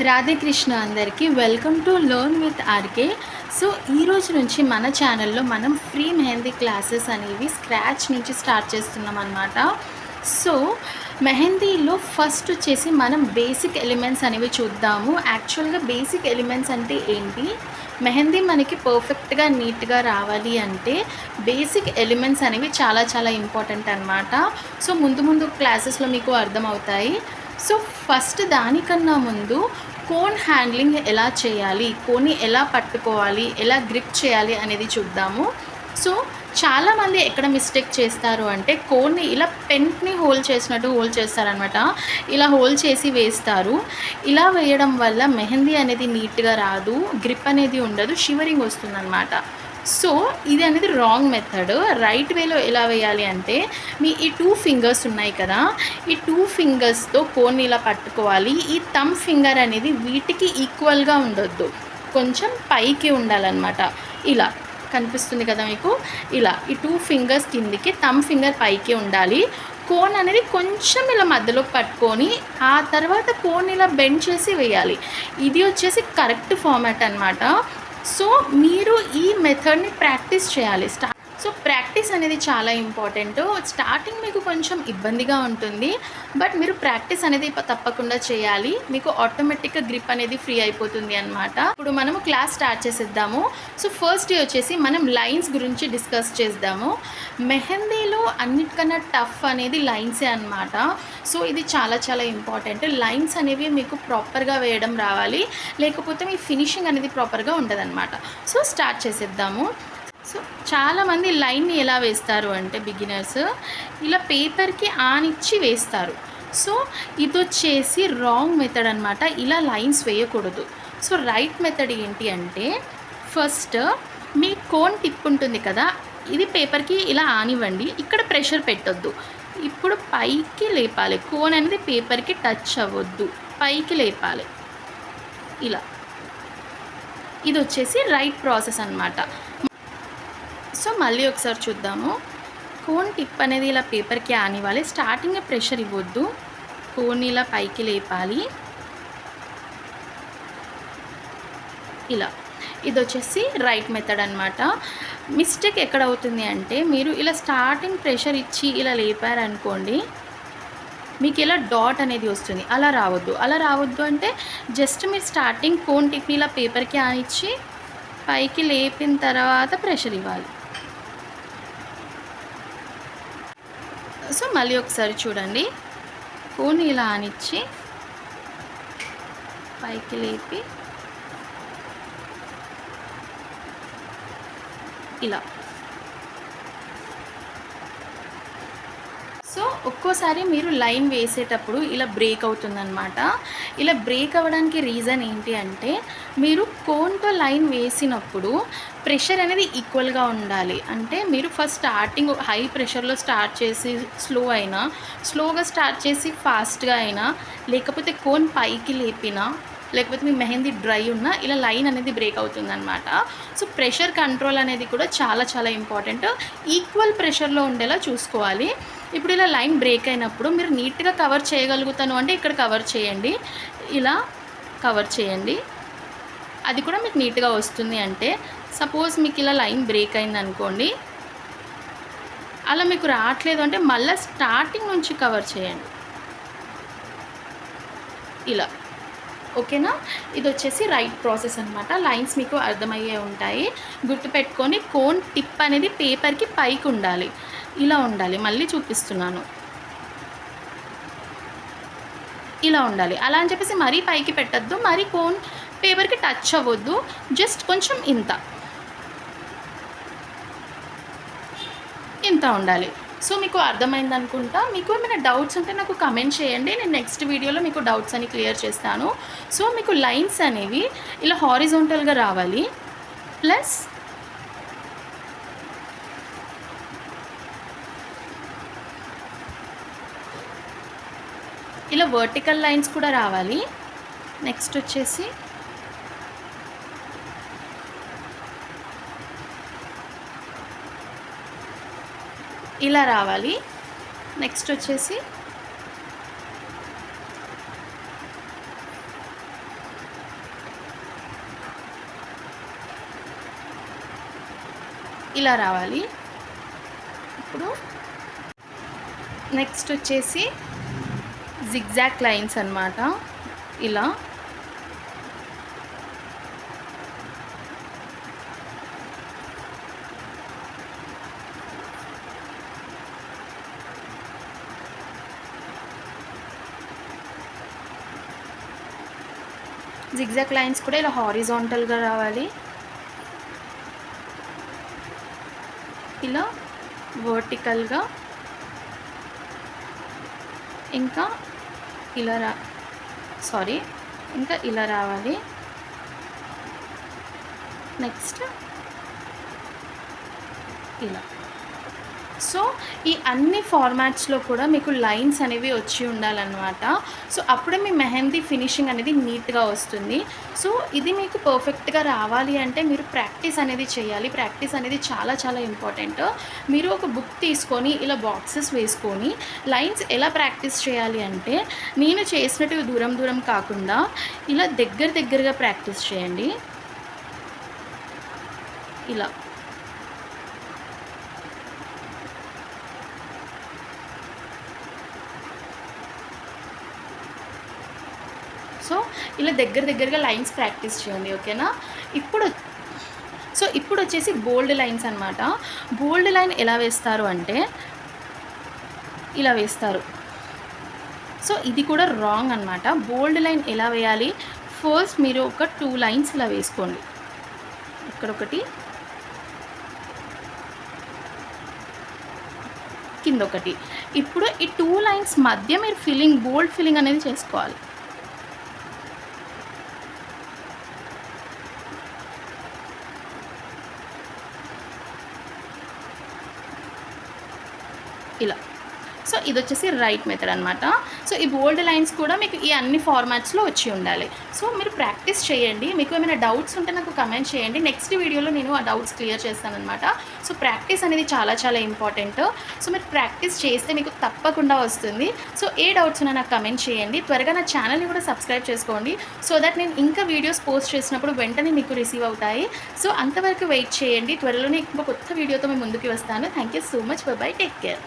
రాధే కృష్ణ అందరికీ welcome to learn with RK. So ఈ రోజు నుంచి మన ఛానల్లో మనం ఫ్రీ మెహందీ క్లాసెస్ అనేవి స్క్రాచ్ నుంచి స్టార్ట్ చేస్తున్నాం అన్నమాట. సో మెహందీలో ఫస్ట్ వచ్చేసి మనం బేసిక్ ఎలిమెంట్స్ అనేవి చూద్దాము. యాక్చువల్గా బేసిక్ ఎలిమెంట్స్ అంటే ఏంటి, మెహందీ మనకి పర్ఫెక్ట్గా నీట్గా రావాలి అంటే బేసిక్ ఎలిమెంట్స్ అనేవి చాలా చాలా ఇంపార్టెంట్ అన్నమాట. సో ముందు క్లాసెస్లో మీకు అర్థమవుతాయి. సో ఫస్ట్ దానికన్నా ముందు కోన్ హ్యాండ్లింగ్ ఎలా చేయాలి, కోన్ని ఎలా పట్టుకోవాలి, ఎలా గ్రిప్ చేయాలి అనేది చూద్దాము. సో చాలామంది ఎక్కడ మిస్టేక్ చేస్తారు అంటే కోన్ని ఇలా పెన్ని హోల్డ్ చేసినట్టు హోల్డ్ చేస్తారనమాట. ఇలా హోల్డ్ చేసి వేస్తారు. ఇలా వేయడం వల్ల మెహందీ అనేది నీట్గా రాదు, గ్రిప్ అనేది ఉండదు, షివరింగ్ వస్తుందన్నమాట. సో ఇది అనేది రాంగ్ మెథడ్. రైట్ వేలో ఎలా వేయాలి అంటే మీ ఈ 2 ఫింగర్స్ ఉన్నాయి కదా, ఈ 2 ఫింగర్స్తో కోన్ని ఇలా పట్టుకోవాలి. ఈ థంబ్ ఫింగర్ అనేది వీటికి ఈక్వల్గా ఉండొద్దు, కొంచెం పైకి ఉండాలన్నమాట. ఇలా కనిపిస్తుంది కదా మీకు, ఇలా ఈ 2 ఫింగర్స్ కిందికి, థంబ్ ఫింగర్ పైకి ఉండాలి. కోన్ అనేది కొంచెం ఇలా మధ్యలో పట్టుకొని ఆ తర్వాత కోన్ ఇలా బెండ్ చేసి వేయాలి. ఇది వచ్చేసి కరెక్ట్ ఫార్మాట్ అన్నమాట. సో మీరు ఈ మెథడ్ని ప్రాక్టీస్ చేయాలి. సో ప్రాక్టీస్ అనేది చాలా ఇంపార్టెంట్. స్టార్టింగ్ మీకు కొంచెం ఇబ్బందిగా ఉంటుంది, బట్ మీరు ప్రాక్టీస్ అనేది తప్పకుండా చేయాలి. మీకు ఆటోమేటిక్గా గ్రిప్ అనేది ఫ్రీ అయిపోతుంది అన్నమాట. ఇప్పుడు మనము క్లాస్ స్టార్ట్ చేసేద్దాము. సో ఫస్ట్ వచ్చేసి మనం లైన్స్ గురించి డిస్కస్ చేద్దాము. మెహందీలో అన్నిటికన్నా టఫ్ అనేది లైన్సే అన్నమాట. సో ఇది చాలా చాలా ఇంపార్టెంట్. లైన్స్ అనేవి మీకు ప్రాపర్గా వేయడం రావాలి, లేకపోతే మీ ఫినిషింగ్ అనేది ప్రాపర్గా ఉండదన్నమాట. సో స్టార్ట్ చేసేద్దాము. సో చాలామంది లైన్ని ఎలా వేస్తారు అంటే బిగినర్స్ ఇలా పేపర్కి ఆనిచ్చి వేస్తారు. సో ఇది వచ్చేసి రాంగ్ మెథడ్ అనమాట. ఇలా లైన్స్ వేయకూడదు. సో రైట్ మెథడ్ ఏంటి అంటే ఫస్ట్ మీ కోన్ టిప్ ఉంటుంది కదా, ఇది పేపర్కి ఇలా ఆనివ్వండి. ఇక్కడ ప్రెషర్ పెట్టొద్దు. ఇప్పుడు పైకి లేపాలి. కోన్ అనేది పేపర్కి టచ్ అవ్వద్దు, పైకి లేపాలి ఇలా. ఇది వచ్చేసి రైట్ ప్రాసెస్ అన్నమాట. సో మళ్ళీ ఒకసారి చూద్దాము. కోన్ టిప్ అనేది ఇలా పేపర్కి ఆనివ్వాలి. స్టార్టింగ్ ప్రెషర్ ఇవ్వద్దు, కోన్ ఇలా పైకి లేపాలి ఇలా. ఇది వచ్చేసి రైట్ మెథడ్ అనమాట. మిస్టేక్ ఎక్కడ అవుతుంది అంటే మీరు ఇలా స్టార్టింగ్ ప్రెషర్ ఇచ్చి ఇలా లేపారనుకోండి, మీకు ఇలా డాట్ అనేది వస్తుంది. అలా రావద్దు. అలా రావద్దు అంటే జస్ట్ మీరు స్టార్టింగ్ కోన్ టిప్ని ఇలా పేపర్కి ఆనిచ్చి పైకి లేపిన తర్వాత ప్రెషర్ ఇవ్వాలి. సో మళ్ళీ ఒకసారి చూడండి. కోన్ ఇలా ఆనిచ్చి పైకి లేపి ఇలా. సో ఒక్కోసారి మీరు లైన్ వేసేటప్పుడు ఇలా బ్రేక్ అవుతుందన్నమాట. ఇలా బ్రేక్ అవ్వడానికి రీజన్ ఏంటి అంటే మీరు కోన్తో లైన్ వేసినప్పుడు ప్రెషర్ అనేది ఈక్వల్గా ఉండాలి. అంటే మీరు ఫస్ట్ స్టార్టింగ్ హై ప్రెషర్లో స్టార్ట్ చేసి స్లోగా స్టార్ట్ చేసి ఫాస్ట్గా అయినా, లేకపోతే కోన్ పైకి లేపినా, లేకపోతే మీ మెహందీ డ్రై ఉన్నా ఇలా లైన్ అనేది బ్రేక్ అవుతుందన్నమాట. సో ప్రెషర్ కంట్రోల్ అనేది కూడా చాలా చాలా ఇంపార్టెంట్. ఈక్వల్ ప్రెషర్లో ఉండేలా చూసుకోవాలి. ఇప్పుడు ఇలా లైన్ బ్రేక్ అయినప్పుడు మీరు నీట్గా కవర్ చేయగలుగుతాను అంటే ఇక్కడ కవర్ చేయండి, ఇలా కవర్ చేయండి. అది కూడా మీకు నీట్గా వస్తుంది. అంటే సపోజ్ మీకు ఇలా లైన్ బ్రేక్ అయింది అనుకోండి, అలా మీకు రావట్లేదు అంటే మళ్ళీ స్టార్టింగ్ నుంచి కవర్ చేయండి ఇలా. ఓకేనా? ఇది వచ్చేసి రైట్ ప్రాసెస్ అనమాట. లైన్స్ మీకు అర్థమయ్యే ఉంటాయి. గుర్తుపెట్టుకొని కోన్ టిప్ అనేది పేపర్కి పైకి ఉండాలి, ఇలా ఉండాలి. మళ్ళీ చూపిస్తున్నాను, ఇలా ఉండాలి. అలా అని చెప్పేసి మరీ పైకి పెట్టద్దు, మరీ కోన్ పేపర్కి టచ్ అవ్వద్దు. జస్ట్ కొంచెం ఇంత ఉండాలి. సో మీకు అర్థమైంది అనుకుంటా. మీకు ఏమైనా డౌట్స్ ఉంటే నాకు కమెంట్ చేయండి, నేను నెక్స్ట్ వీడియోలో మీకు డౌట్స్ అని క్లియర్ చేస్తాను. సో మీకు లైన్స్ అనేవి ఇలా హారిజాంటల్గా రావాలి, ప్లస్ ఇలా వర్టికల్ లైన్స్ కూడా రావాలి. నెక్స్ట్ వచ్చేసి ఇలా రావాలి. నెక్స్ట్ వచ్చేసి ఇలా రావాలి. ఇప్పుడు నెక్స్ట్ వచ్చేసి జిగ్జాగ్ లైన్స్ అన్నమాట. ఇలా జిగ్జాగ్ లైన్స్ కూడా ఇలా హారిజాంటల్గా రావాలి. ఇలా వర్టికల్గా, ఇంకా ఇలా ఇంకా ఇలా రావాలి. నెక్స్ట్ ఇలా. సో ఈ అన్ని ఫార్మాట్స్లో కూడా మీకు లైన్స్ అనేవి వచ్చి ఉండాలన్నమాట. సో అప్పుడే మీ మెహందీ ఫినిషింగ్ అనేది నీట్గా వస్తుంది. సో ఇది మీకు పర్ఫెక్ట్గా రావాలి అంటే మీరు ప్రాక్టీస్ అనేది చేయాలి. ప్రాక్టీస్ అనేది చాలా చాలా ఇంపార్టెంట్. మీరు ఒక బుక్ తీసుకొని ఇలా బాక్సెస్ వేసుకొని లైన్స్ ఎలా ప్రాక్టీస్ చేయాలి అంటే, నేను చేసినట్టు దూరం దూరం కాకుండా ఇలా దగ్గరగా ప్రాక్టీస్ చేయండి. ఇలా సో ఇలా దగ్గరగా లైన్స్ ప్రాక్టీస్ చేయండి. ఓకేనా? ఇప్పుడు వచ్చేసి బోల్డ్ లైన్స్ అనమాట. బోల్డ్ లైన్ ఎలా వేస్తారు అంటే ఇలా వేస్తారు. సో ఇది కూడా రాంగ్ అనమాట. బోల్డ్ లైన్ ఎలా వేయాలి, ఫస్ట్ మీరు ఒక 2 లైన్స్ ఇలా వేసుకోండి. ఇక్కడొకటి, కిందొకటి. ఇప్పుడు ఈ 2 లైన్స్ మధ్య మీరు బోల్డ్ ఫిల్లింగ్ అనేది చేసుకోవాలి. ఇలా. సో ఇది వచ్చేసి రైట్ మెథడ్ అనమాట. సో ఈ బోల్డ్ లైన్స్ కూడా మీకు ఈ అన్ని ఫార్మాట్స్లో వచ్చి ఉండాలి. సో మీరు ప్రాక్టీస్ చేయండి. మీకు ఏమైనా డౌట్స్ ఉంటే నాకు కమెంట్ చేయండి. నెక్స్ట్ వీడియోలో నేను ఆ డౌట్స్ క్లియర్ చేస్తానన్నమాట. సో ప్రాక్టీస్ అనేది చాలా చాలా ఇంపార్టెంట్. సో మీరు ప్రాక్టీస్ చేస్తే మీకు తప్పకుండా వస్తుంది. సో ఏ డౌట్స్ ఉన్నా నాకు కమెంట్ చేయండి. త్వరగా నా ఛానల్ని కూడా సబ్స్క్రైబ్ చేసుకోండి. సో దట్ నేను ఇంకా వీడియోస్ పోస్ట్ చేసినప్పుడు వెంటనే మీకు రిసీవ్ అవుతాయి. సో అంతవరకు వెయిట్ చేయండి. త్వరలోనే ఇంకో కొత్త వీడియోతో మేము ముందుకు వస్తాను. Thank you so much. By by. Take care.